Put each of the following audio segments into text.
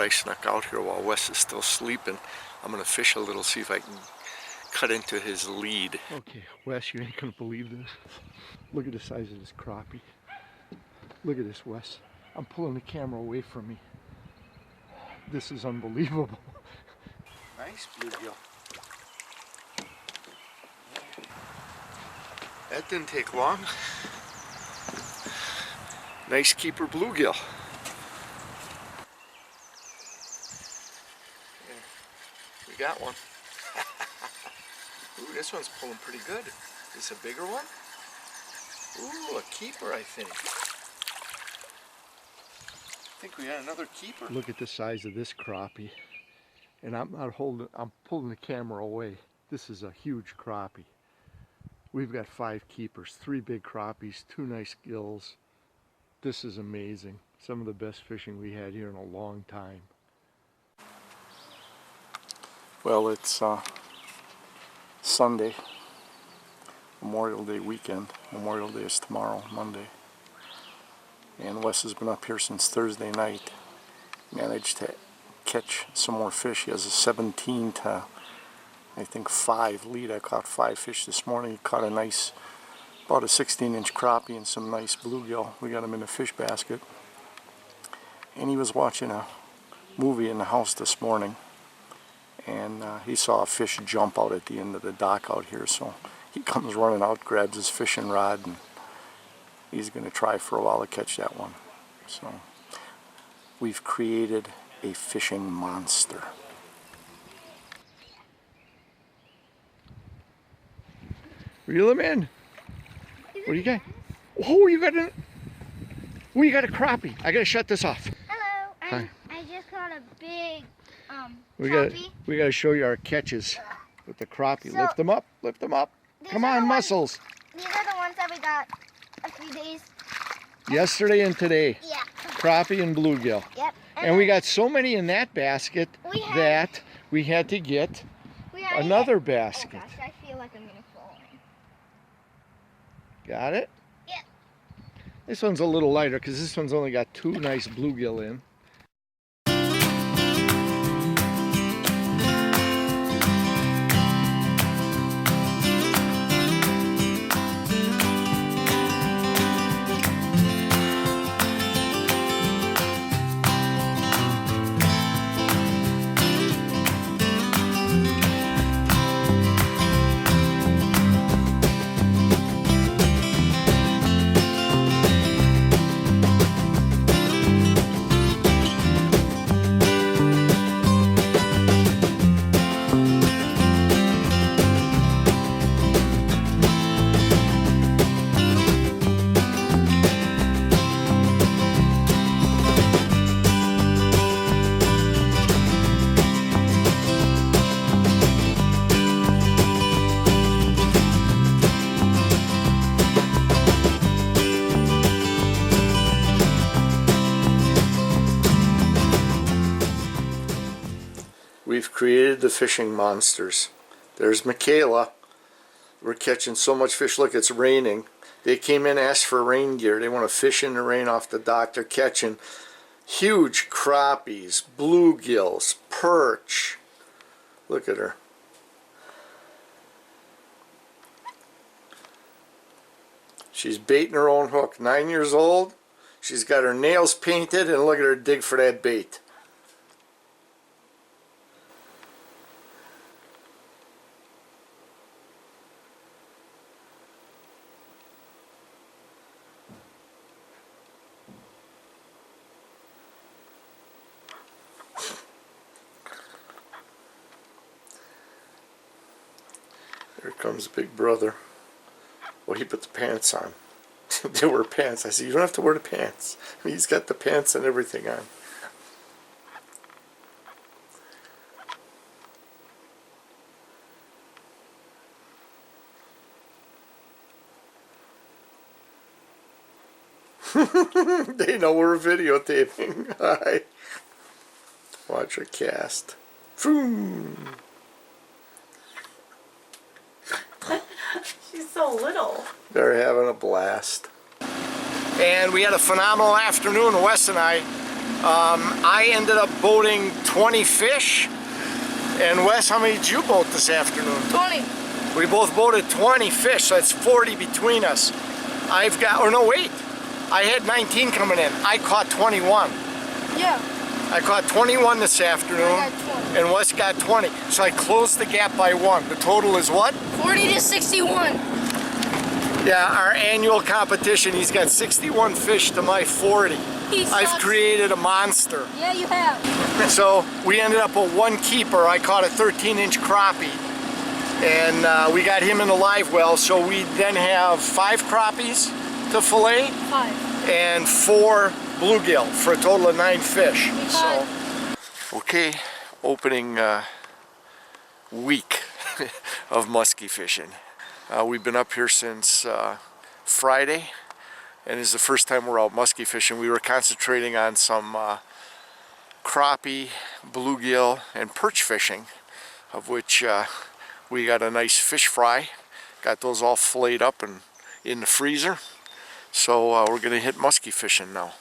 I snuck out here while Wes is still sleeping. I'm gonna fish a little, see if I can cut into his lead. Okay, Wes, you ain't gonna believe this. Look at the size of this crappie. Look at this, Wes. I'm pulling the camera away from me. This is unbelievable. Nice bluegill. That didn't take long. Nice keeper bluegill. Yeah, we got one. Ooh, this one's pulling pretty good. Is this a bigger one? Ooh, a keeper, I think. I think we got another keeper. Look at the size of this crappie. And I'm pulling the camera away. This is a huge crappie. We've got 5 keepers, 3 big crappies, 2 nice gills. This is amazing. Some of the best fishing we had here in a long time. Well, it's Sunday, Memorial Day weekend. Memorial Day is tomorrow, Monday. And Wes has been up here since Thursday night. Managed to catch some more fish. He has a 17 to, I think, 5 lead. I caught 5 fish this morning. He caught a nice, about a 16-inch crappie and some nice bluegill. We got him in a fish basket. And he was watching a movie in the house this morning. And he saw a fish jump out at the end of the dock out here. So he comes running out, grabs his fishing rod, and he's going to try for a while to catch that one. So we've created a fishing monster. Reel him in. What do you got? Oh, you got a crappie. I gotta shut this off. Hello. I just caught a big we gotta show you our catches with the crappie. So, lift them up. Lift them up. Come on, muscles. These are the ones that we got a few days. Yesterday and today. Yeah. Crappie and bluegill. Yep. And we got so many in that basket that we had to get another basket. Oh gosh, I feel like I'm gonna fall in. Got it? Yeah. This one's a little lighter because this one's only got 2 nice bluegill in. We've created the fishing monsters. There's Mikayla. We're catching so much fish. Look, it's raining. They came in and asked for rain gear. They want to fish in the rain off the dock. They're catching huge crappies, bluegills, perch. Look at her. She's baiting her own hook. 9 years old. She's got her nails painted, and look at her dig for that bait. Here comes Big Brother. Well, he put the pants on. They wear pants. I said, you don't have to wear the pants. He's got the pants and everything on. They know we're videotaping. Hi. Watch her cast. Boom. She's so little. They're having a blast. And we had a phenomenal afternoon, Wes and I. I ended up boating 20 fish. And Wes, how many did you boat this afternoon? 20. We both boated 20 fish, so that's 40 between us. I've got, or no, wait. I had 19 coming in. I caught 21. Yeah. I caught 21 this afternoon. I got 20. And Wes got 20. So I closed the gap by 1. The total is what? 40 to 61. Yeah, our annual competition, he's got 61 fish to my 40. I've created a monster. Yeah, you have. So we ended up with 1 keeper. I caught a 13-inch crappie. And we got him in the live well, so we then have 5 crappies to fillet. 5. And 4 bluegill for a total of 9 fish. So, okay, opening week of musky fishing. We've been up here since Friday, and this is the first time we're out musky fishing. We were concentrating on some crappie, bluegill, and perch fishing, of which we got a nice fish fry. Got those all filleted up and in the freezer. So we're going to hit musky fishing now.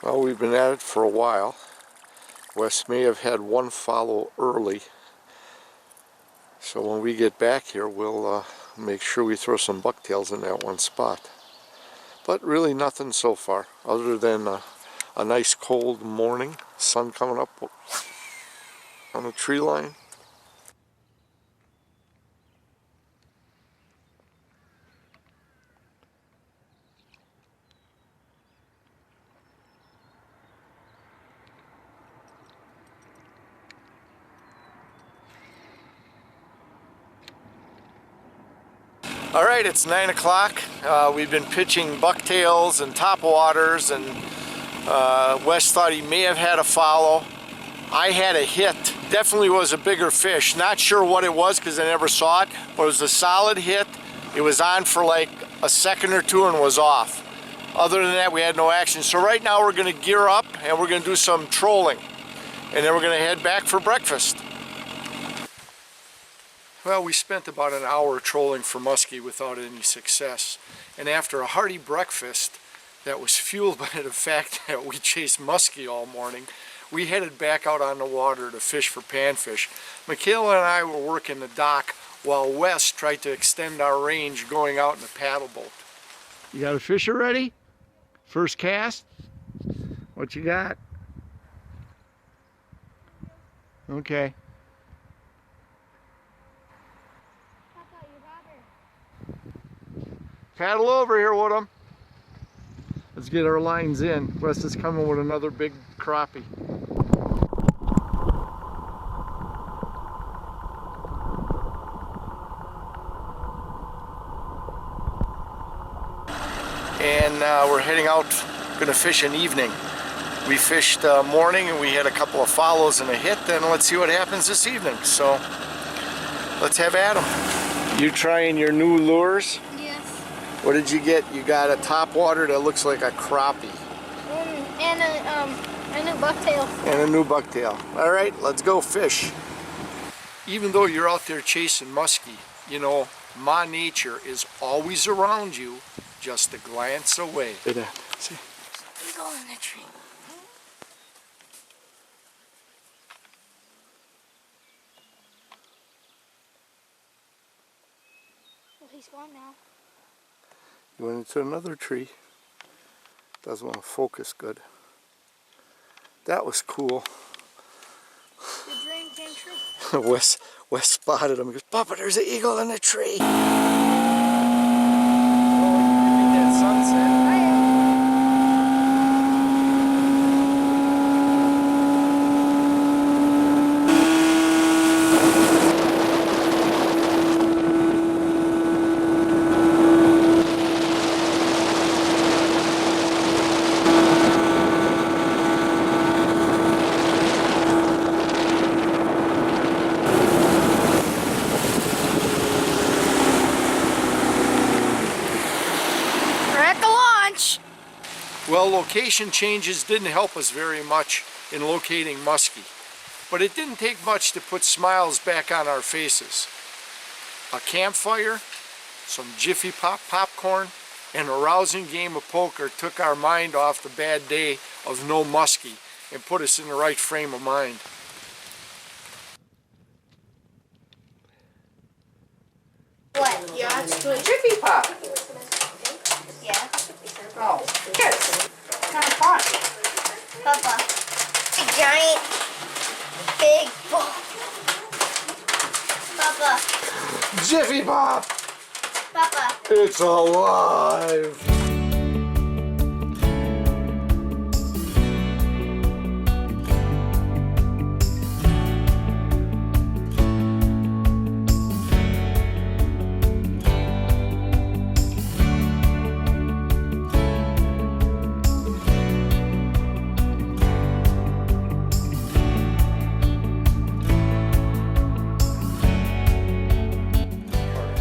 Well, we've been at it for a while. Wes may have had 1 follow early. So when we get back here, we'll make sure we throw some bucktails in that 1 spot. But really nothing so far, other than a nice cold morning, sun coming up on the tree line. All right, it's 9 o'clock. We've been pitching bucktails and topwaters, and Wes thought he may have had a follow. I had a hit. Definitely was a bigger fish. Not sure what it was because I never saw it, but it was a solid hit. It was on for like a second or 2 and was off. Other than that, we had no action. So right now we're going to gear up and we're going to do some trolling, and then we're going to head back for breakfast. Well, we spent about an hour trolling for muskie without any success. And after a hearty breakfast that was fueled by the fact that we chased muskie all morning, we headed back out on the water to fish for panfish. Mikayla and I were working the dock while Wes tried to extend our range going out in the paddle boat. You got a fish already? First cast? What you got? Okay. Paddle over here with them. Let's get our lines in. Wes is coming with another big crappie. And we're heading out, gonna fish an evening. We fished morning and we had a couple of follows and a hit, and let's see what happens this evening. So let's have at 'em. You trying your new lures? What did you get? You got a topwater that looks like a crappie. And a new bucktail. And a new bucktail. All right, let's go fish. Even though you're out there chasing muskie, you know, Ma Nature is always around you, just a glance away. See? Eagle in the tree. Well, he's gone now. He went into another tree. Doesn't want to focus good. That was cool. The dream came true. Wes spotted him. He goes, "Papa, there's an eagle in the tree." That sunset. Well, location changes didn't help us very much in locating muskie, but it didn't take much to put smiles back on our faces. A campfire, some Jiffy Pop popcorn, and a rousing game of poker took our mind off the bad day of no muskie and put us in the right frame of mind. What? Yeah, it's good. Jiffy Pop. Yeah. Oh, yes. Kind of fun. Papa. A giant big ball. Papa. Jiffy Pop! Papa. It's alive!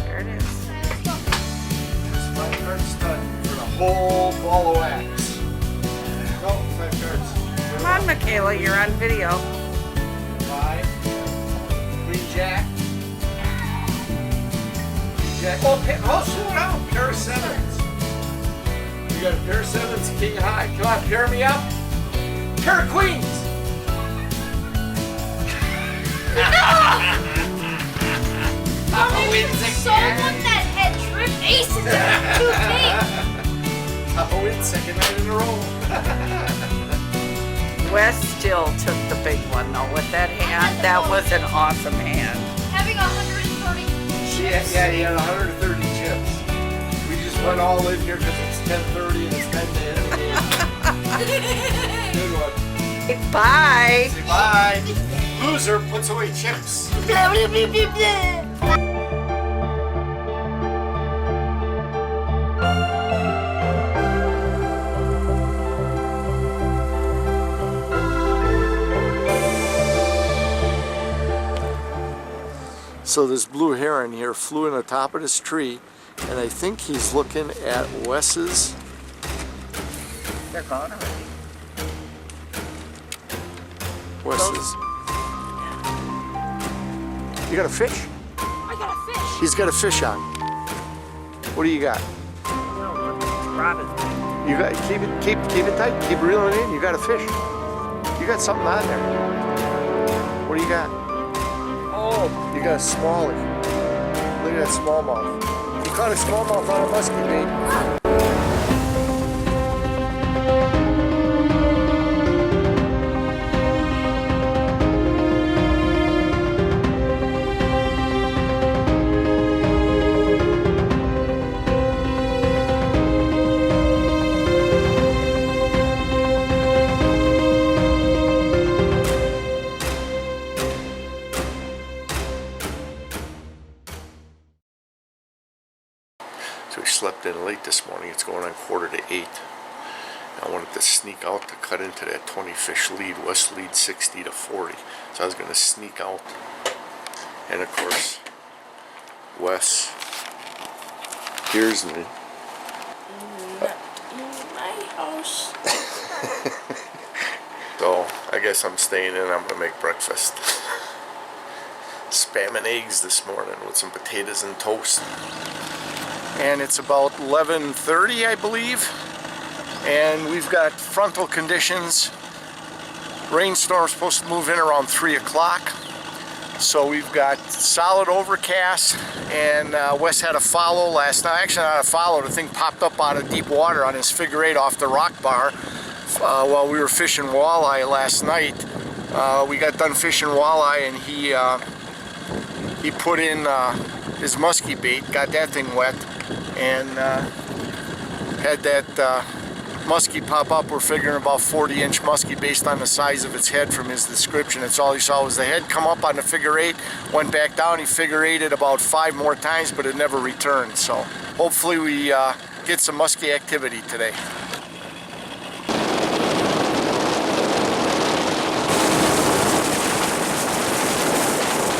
There it is. That's 5 card stud for the whole ball of wax. Go, 5 cards. Come on, Mikayla, you're on video. 5. Queen Jack. Jack. Oh, slow down. Pair of 7s. You got a pair of 7s, king high. Come on, pair me up. Pair of queens. Papa wins someone that had tripped aces in 2 Papa wins second night in a row. Wes still took the big one though with that hand. That was an awesome hand. Having 130 chips. Yeah, he had 130 chips. We just went all in here because it's 10:30 and it's 10 to end the game. Good one. Bye. Say bye. Loser puts away chips. So this blue heron here flew in the top of this tree, and I think he's looking at Wes's. They're gone already. Wes's. You got a fish? I got a fish. He's got a fish on. What do you got? No, Robin. You got keep it tight. Keep reeling it in. You got a fish. You got something on there. What do you got? Oh, You got a smallie. Look at that smallmouth. You caught a smallmouth on a musky bait. So we slept in late this morning. It's going on 7:45. I wanted to sneak out to cut into that 20 fish lead. West lead 60 to 40. So I was going to sneak out. And of course, Wes hears me. In my house. So I guess I'm staying in. I'm going to make breakfast. Spam and eggs this morning with some potatoes and toast. And it's about 11:30, I believe, and we've got frontal conditions. Rainstorm's supposed to move in around 3 o'clock, so we've got solid overcast. And Wes had a follow last night. Actually, not a follow. The thing popped up out of deep water on his figure 8 off the rock bar while we were fishing walleye last night. We got done fishing walleye, and he put in his musky bait, got that thing wet, and had that muskie pop up. We're figuring about 40-inch muskie based on the size of its head from his description. That's all he saw was the head come up on the figure 8, went back down. He figure 8'd about 5 more times, but it never returned. So hopefully we get some muskie activity today.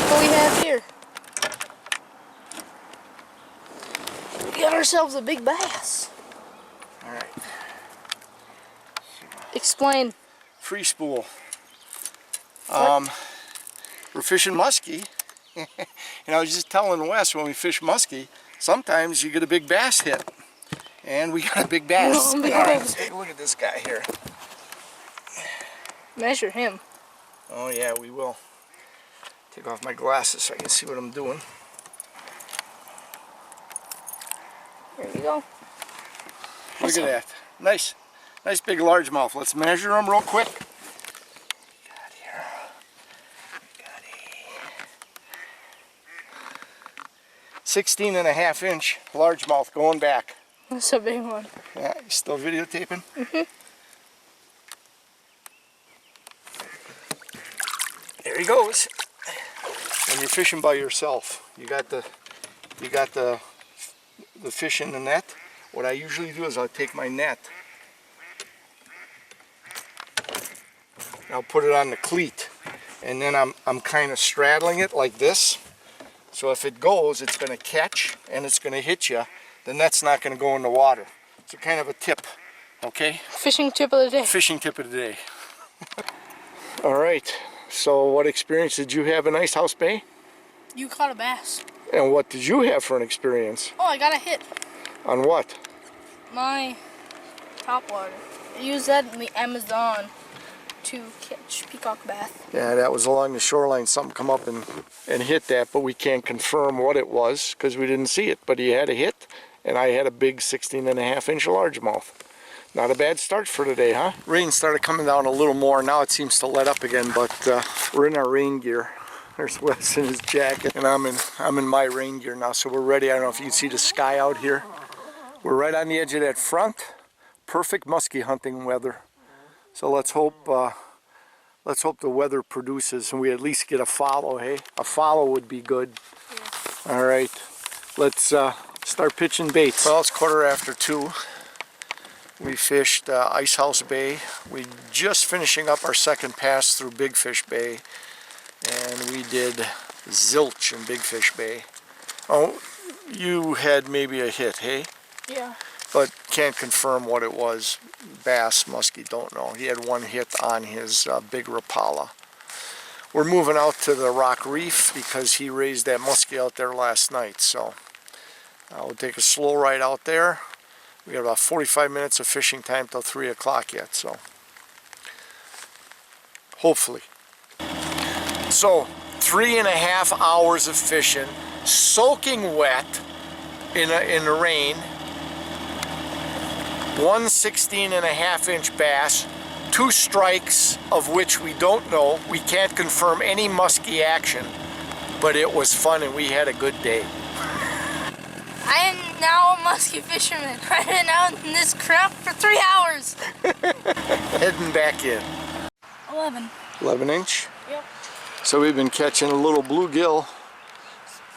What we have here? We got ourselves a big bass. All right. Explain. Free spool. We're fishing muskie. And I was just telling Wes, when we fish muskie, sometimes you get a big bass hit. And we got a big bass. Big All right, bass. let's take a look at this guy here. Measure him. Oh yeah, we will. Take off my glasses so I can see what I'm doing. There you go. Look at that. Nice big largemouth. Let's measure him real quick. Got here. Got a 16.5-inch largemouth going back. That's a big one. Yeah, you still videotaping? Mm-hmm. There he goes. When you're fishing by yourself, you got the fish in the net. What I usually do is I'll take my net, I'll put it on the cleat, and then I'm kind of straddling it like this. So if it goes, it's going to catch and it's going to hit you. The net's not going to go in the water. It's kind of a tip, okay? Fishing tip of the day. Fishing tip of the day. All right. So what experience did you have in Ice House Bay? You caught a bass. And what did you have for an experience? Oh, I got a hit. On what? My topwater. I used that in the Amazon to catch peacock bass. Yeah, that was along the shoreline. Something come up and hit that, but we can't confirm what it was because we didn't see it. But he had a hit, and I had a big 16.5-inch largemouth. Not a bad start for today, huh? Rain started coming down a little more. Now it seems to let up again, but we're in our rain gear. There's Wes in his jacket, and I'm in my rain gear now, so we're ready. I don't know if you can see the sky out here. We're right on the edge of that front. Perfect muskie hunting weather. So let's hope the weather produces and we at least get a follow, hey? A follow would be good. Yeah. All right, let's start pitching baits. Well, it's 2:15. We fished Ice House Bay. We just finishing up our second pass through Big Fish Bay, and we did zilch in Big Fish Bay. Oh, you had maybe a hit, hey? Yeah. But can't confirm what it was. Bass, muskie, don't know. He had one hit on his big Rapala. We're moving out to the Rock Reef because he raised that muskie out there last night. So we'll take a slow ride out there. We got about 45 minutes of fishing time till 3 o'clock yet, so hopefully. So 3.5 hours of fishing, soaking wet in the rain. 1 16.5-inch bass, 2 strikes of which we don't know. We can't confirm any muskie action, but it was fun and we had a good day. I am now a musky fisherman. I've been out in this crap for 3 hours. Heading back in. 11. 11-inch? Yep. So we've been catching a little bluegill.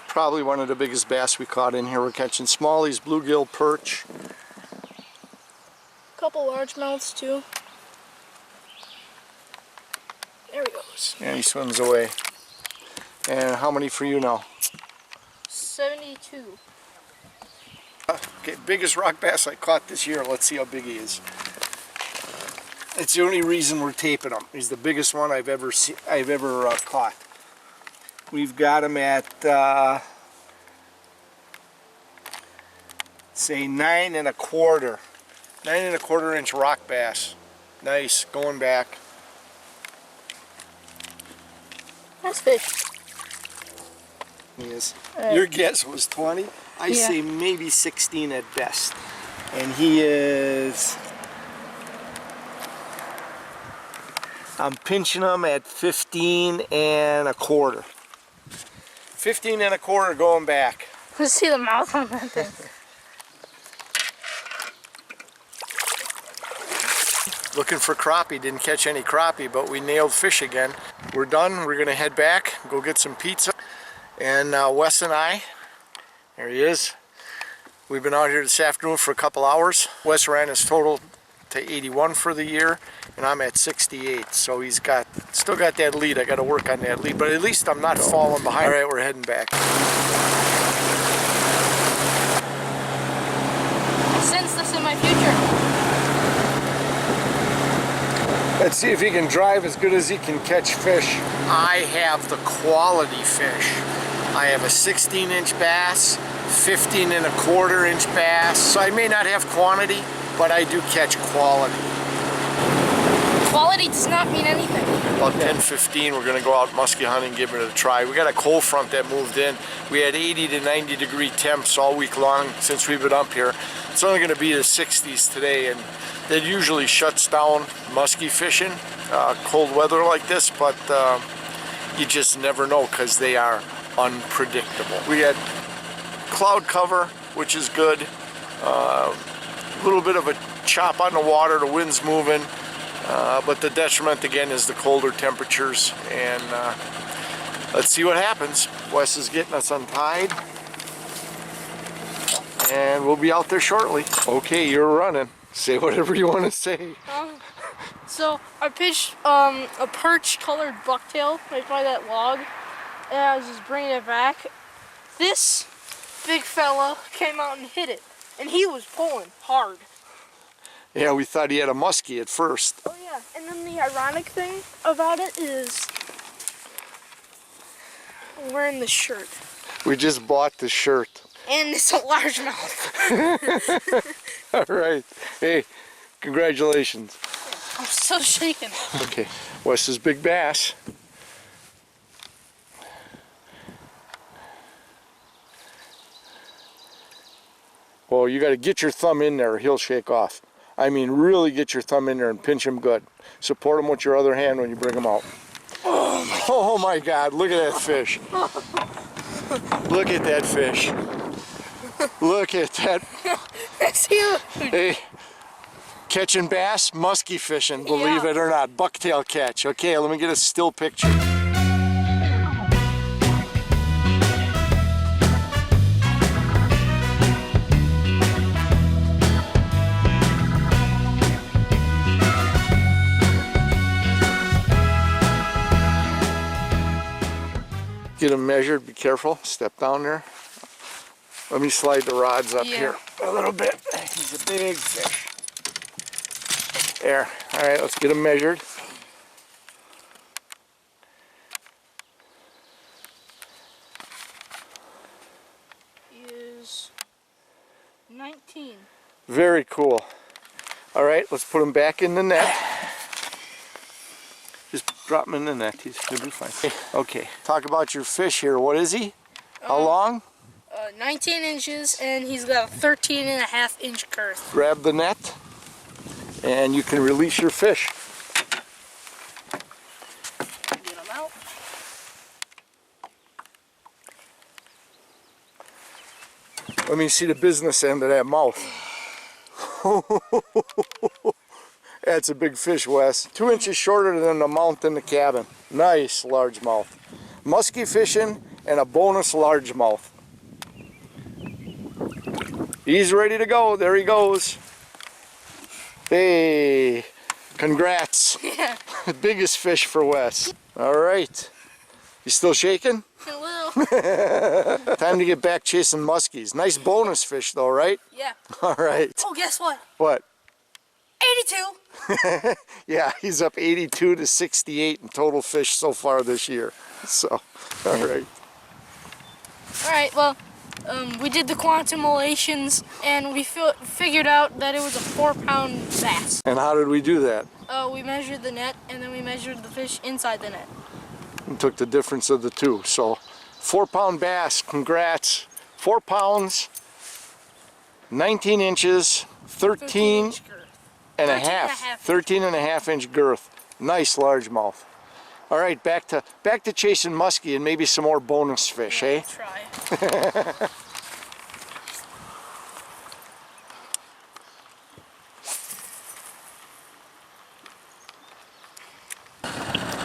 Probably one of the biggest bass we caught in here. We're catching smallies, bluegill, perch. Couple largemouths too. There he goes. And he swims away. And how many for you now? 72. Okay, biggest rock bass I caught this year. Let's see how big he is. It's the only reason we're taping him. He's the biggest one I've ever caught. We've got him at say 9 1/4. 9 1/4-inch rock bass. Nice, going back. Nice fish. He is. Right. Your guess was 20. I say maybe 16 at best. And he is... I'm pinching him at 15 1/4. 15 1/4 going back. Let's see the mouth on that thing. Looking for crappie, didn't catch any crappie, but we nailed fish again. We're done, we're gonna head back, go get some pizza. And Wes and I, there he is. We've been out here this afternoon for a couple hours. Wes ran his total to 81 for the year, and I'm at 68. So he's still got that lead. I gotta work on that lead, but at least I'm not falling behind. All right, we're heading back. I sense this in my future. Let's see if he can drive as good as he can catch fish. I have the quality fish. I have a 16-inch bass, 15-and-a-quarter-inch bass. So I may not have quantity, but I do catch quality. Quality does not mean anything. About 10:15, we're gonna go out musky hunting, give it a try. We got a cold front that moved in. We had 80 to 90 degree temps all week long since we've been up here. It's only gonna be the 60s today, and that usually shuts down musky fishing, cold weather like this, but you just never know because they are unpredictable. We had cloud cover, which is good. A little bit of a chop on the water, the wind's moving. But the detriment again is the colder temperatures, and let's see what happens. Wes is getting us untied, and we'll be out there shortly. Okay, you're running. Say whatever you want to say. So I pitched a perch colored bucktail right by that log, and I was just bringing it back. This big fella came out and hit it, and he was pulling hard. Yeah, we thought he had a muskie at first. Oh yeah, and then the ironic thing about it is I'm wearing the shirt. We just bought the shirt. And it's a largemouth. All right. Hey, congratulations. I'm still shaking. Okay, Wes's big bass. Well, you got to get your thumb in there or he'll shake off. I mean, really get your thumb in there and pinch him good. Support him with your other hand when you bring him out. Oh my God, look at that fish. Look at that fish. Look at that. That's huge. Hey, catching bass, musky fishing, believe it or not. Bucktail catch. Okay, let me get a still picture. Get him measured, be careful, step down there. Let me slide the rods up here a little bit. He's a big fish. There, all right, let's get him measured. He is 19. Very cool. All right, let's put him back in the net. Just drop him in the net, he'll be fine. Okay, talk about your fish here. What is he? How long? 19 inches, and he's got a 13.5-inch girth. Grab the net, and you can release your fish. Get him out. Let me see the business end of that mouth. That's a big fish, Wes. 2 inches shorter than the mount in the cabin. Nice largemouth. Musky fishing and a bonus largemouth. He's ready to go. There he goes. Hey, congrats. Yeah. Biggest fish for Wes. All right. You still shaking? A little. Time to get back chasing muskies. Nice bonus fish though, right? Yeah. All right. Oh, guess what? What? 82. Yeah, he's up 82 to 68 in total fish so far this year. So, all right. All right, well, we did the quantum relations, and we figured out that it was a 4-pound bass. And how did we do that? We measured the net, and then we measured the fish inside the net. We took the difference of the two. So, 4-pound bass, congrats. 4 pounds, 19 inches, 13 and a half, 13.5-inch girth. Nice largemouth. All right, back to chasing muskie and maybe some more bonus fish, Yeah, eh? try.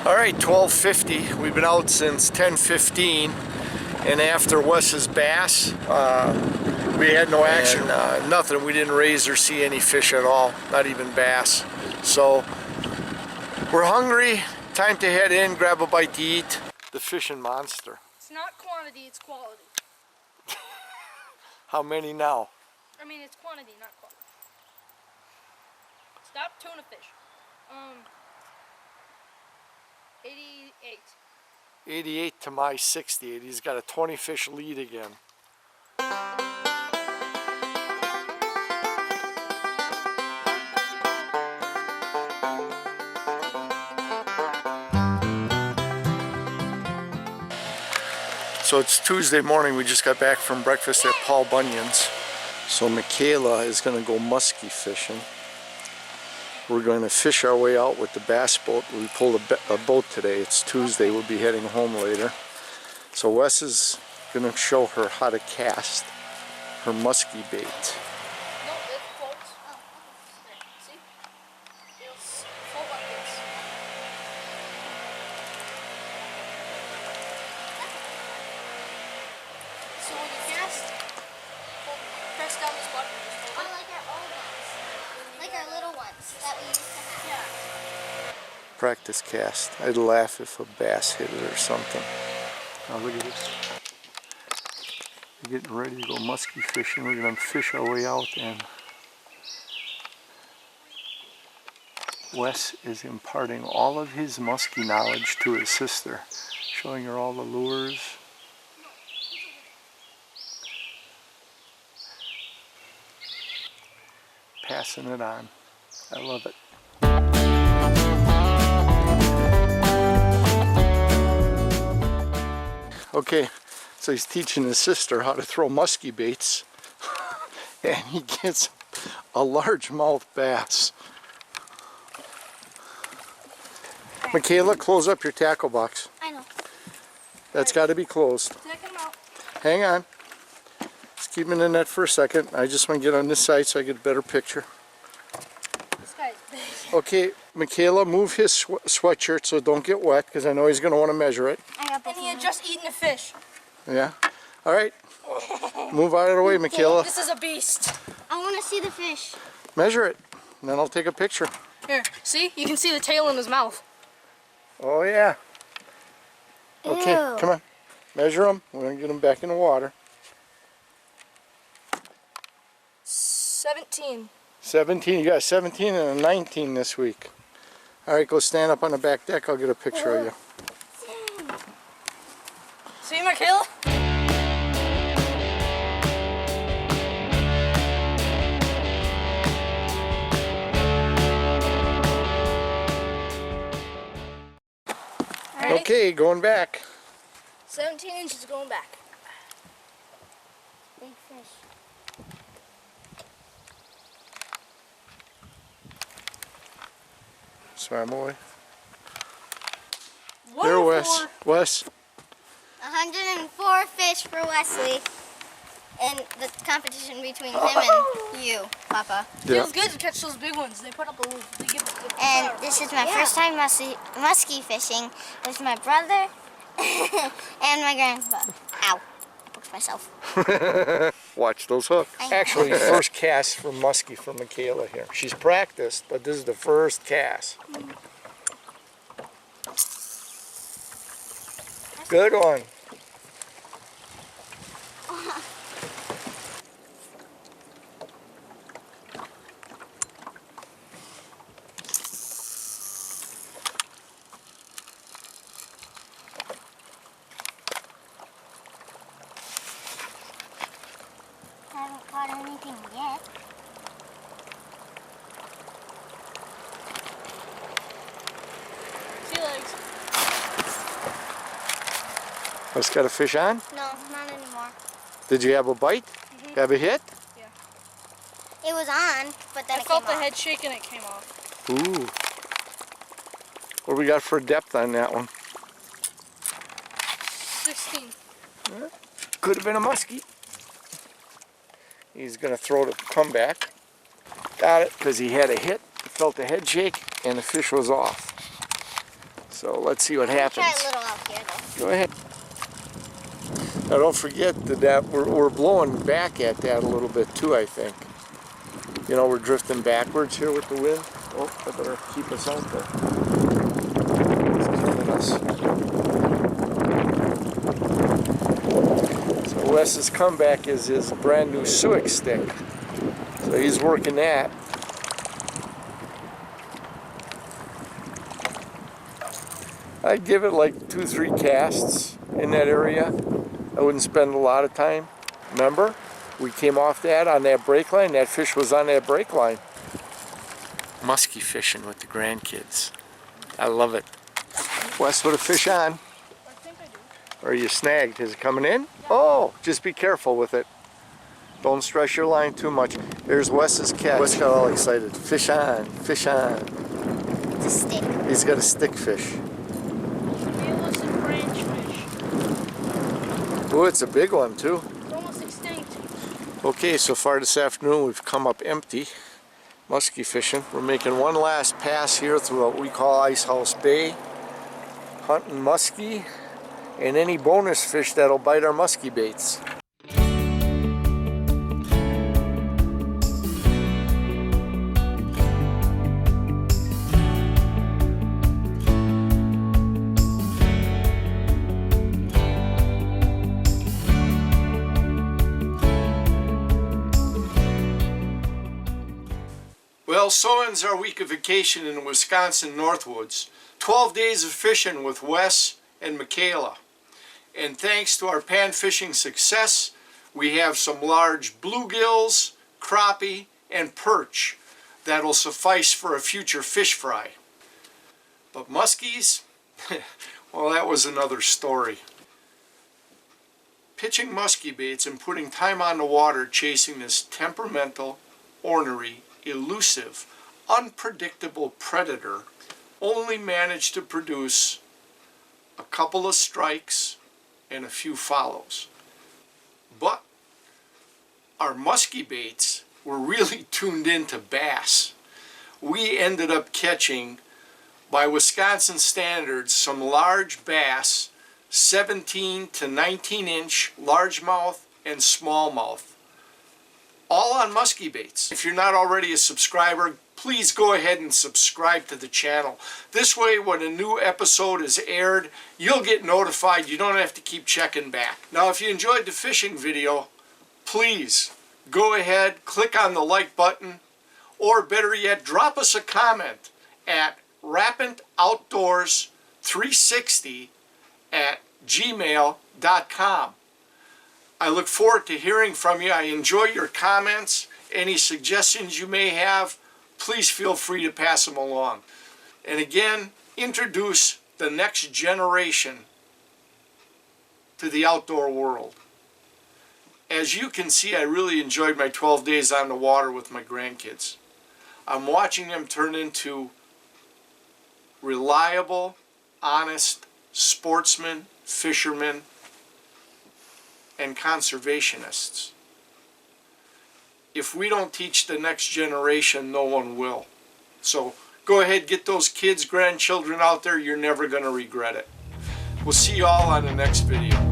All right, 12:50. We've been out since 10:15, and after Wes's bass, we had no action, nothing. We didn't raise or see any fish at all, not even bass. So we're hungry. Time to head in, grab a bite to eat. The fishing monster. It's not quantity, it's quality. How many now? I mean, it's quantity, not quality. Stop tuna fish. 88. 88 to my 68. He's got a 20 fish lead again. So it's Tuesday morning. We just got back from breakfast at Paul Bunyan's. So Mikayla is going to go musky fishing. We're going to fish our way out with the bass boat. We pulled a boat today. It's Tuesday. We'll be heading home later. So Wes is going to show her how to cast her musky bait. No, it folds. Oh, okay. See? It'll fold like this. So when you cast, press down this button. Just hold it. Like our old ones. Like our little ones that we used to have. Yeah. Practice cast. I'd laugh if a bass hit it or something. Now look at this. We're getting ready to go musky fishing. We're going to fish our way out, and Wes is imparting all of his musky knowledge to his sister, showing her all the lures. Passing it on. I love it. Okay, so he's teaching his sister how to throw musky baits, and he gets a largemouth bass. Mikayla, close up your tackle box. I know. That's got to be closed. Take them out. Hang on. Just keep it in the net for a second. I just want to get on this side so I get a better picture. This guy's big. Okay, Mikayla, move his sweatshirt so it don't get wet, because I know he's going to want to measure it. I got And he had just eaten a fish. Yeah? All right. Move out of the way, Mikayla. This is a beast. I want to see the fish. Measure it, and then I'll take a picture. Here, see? You can see the tail in his mouth. Oh, yeah. Okay, Ew. come on. Measure them. We're going to get them back in the water. 17. 17. You got 17 and a 19 this week. All right, go stand up on the back deck. I'll get a picture of you. See, Mikayla? Ready? Okay, going back. 17 inches going back. Big fish. Swam away. What There, a Wes. four. Wes. 104 fish for Wesley. And the competition between him and you, Papa. Yeah. Feels good to catch those big ones. They put up a little. They give the And this is my first time musky fishing with my brother and my grandpa. Ow. Hooked myself. Watch those hooks. Actually, first cast for musky for Mikayla here. She's practiced, but this is the first cast. Good one. Haven't caught anything yet. sea legs. Wes got a fish on? No, not anymore. Did you have a bite? Have a hit? It was on, but then I it felt came the off. head shake and it came off. Ooh. What do we got for depth on that one? 16. Could have been a muskie. He's going to throw the comeback. Got it, because he had a hit, felt the head shake, and the fish was off. So let's see what happens. Try a little out here, though. Go ahead. Now don't forget that we're blowing back at that a little bit too, I think. You know, we're drifting backwards here with the wind. Oh, I better keep us out there. It's killing us. So Wes's comeback is his brand new suic stick. So he's working that. I'd give it like 2-3 casts in that area. I wouldn't spend a lot of time. Remember, we came off that on that brake line. That fish was on that brake line. Musky fishing with the grandkids. I love it. Wes, put a fish on. I think I do. Or are you snagged? Is it coming in? Oh, just be careful with it. Don't stress your line too much. There's Wes's catch. Wes got all excited. Fish on, fish on. It's a stick. He's got a stick fish. Realistic branch fish. Oh, it's a big one too. It's almost extinct. Okay, so far this afternoon we've come up empty. Musky fishing. We're making one last pass here through what we call Ice House Bay. Hunting muskie and any bonus fish that'll bite our musky baits. Well, so ends our week of vacation in the Wisconsin Northwoods. 12 days of fishing with Wes and Mikayla. And thanks to our pan fishing success, we have some large bluegills, crappie, and perch that'll suffice for a future fish fry. But muskies, well, that was another story. Pitching musky baits and putting time on the water chasing this temperamental, ornery, elusive, unpredictable predator only managed to produce a couple of strikes and a few follows. But our musky baits were really tuned into bass. We ended up catching, by Wisconsin standards, some large bass, 17 to 19 inch largemouth and smallmouth. All on musky baits. If you're not already a subscriber, please go ahead and subscribe to the channel. This way, when a new episode is aired, you'll get notified. You don't have to keep checking back. Now, if you enjoyed the fishing video, please go ahead, click on the like button, or better yet, drop us a comment at rapantoutdoors360@gmail.com. I look forward to hearing from you. I enjoy your comments. Any suggestions you may have, please feel free to pass them along. And again, introduce the next generation to the outdoor world. As you can see, I really enjoyed my 12 days on the water with my grandkids. I'm watching them turn into reliable, honest sportsmen, fishermen, and conservationists. If we don't teach the next generation, no one will. So go ahead, get those kids, grandchildren out there. You're never going to regret it. We'll see you all on the next video.